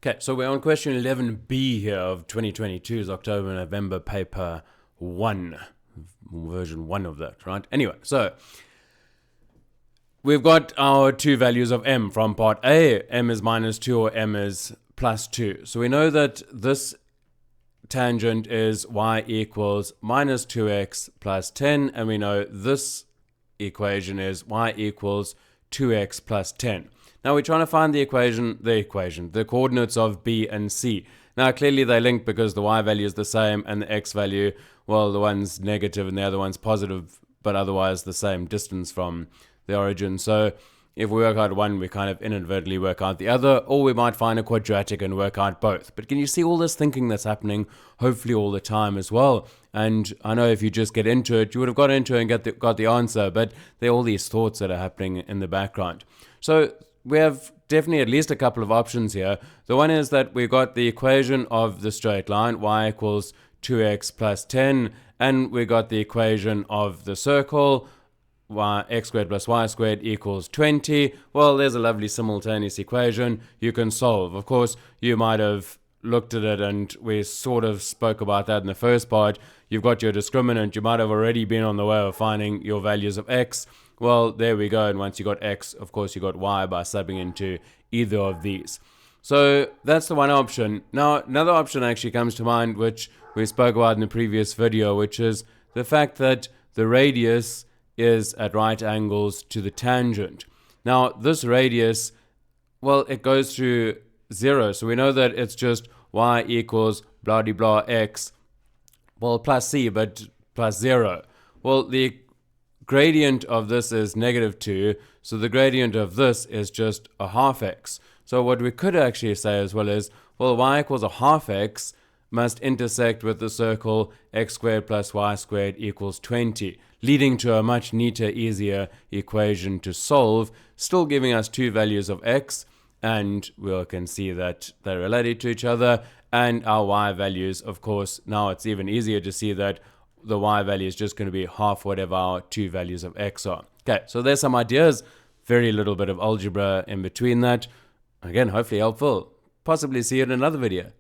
Okay, so we're on question 11b here of 2022's October-November paper 1, version 1 of that, right? Anyway, so we've got our two values of m from part A. M is minus 2 or m is plus 2. So we know that this tangent is y equals minus 2x plus 10, and we know this equation is y equals 2x plus 10. Now we're trying to find the coordinates of B and C. Now clearly they link because the y value is the same and the x value, well, the one's negative and the other one's positive, but otherwise the same distance from the origin. So if we work out one, we kind of inadvertently work out the other, or we might find a quadratic and work out both. But can you see all this thinking that's happening, hopefully all the time as well? And I know if you just get into it, you would have got into it and got the answer, but there are all these thoughts that are happening in the background. So we have definitely at least a couple of options here. The one is that we've got the equation of the straight line, y equals 2x plus 10, and we got the equation of the circle, x squared plus y squared equals 20. Well, there's a lovely simultaneous equation you can solve. Of course, you might have looked at it, and we sort of spoke about that in the first part. You've got your discriminant. You might have already been on the way of finding your values of x. Well, there we go. And once you got x, of course, you got y by subbing into either of these. So that's the one option. Now, another option actually comes to mind, which we spoke about in the previous video, which is the fact that the radius is at right angles to the tangent. Now, this radius, well, it goes through 0. So we know that it's just y equals blah, blah, blah, x, well, plus c, but plus 0. Well, the gradient of this is negative 2, so the gradient of this is just a half x. So what we could actually say as well is, well, y equals a half x must intersect with the circle x squared plus y squared equals 20, leading to a much neater, easier equation to solve, still giving us two values of x, and we can see that they're related to each other, and our y values, of course, now it's even easier to see that the y value is just going to be half whatever our two values of x are. Okay, so there's some ideas, very little bit of algebra in between that. Again, hopefully helpful. Possibly see you in another video.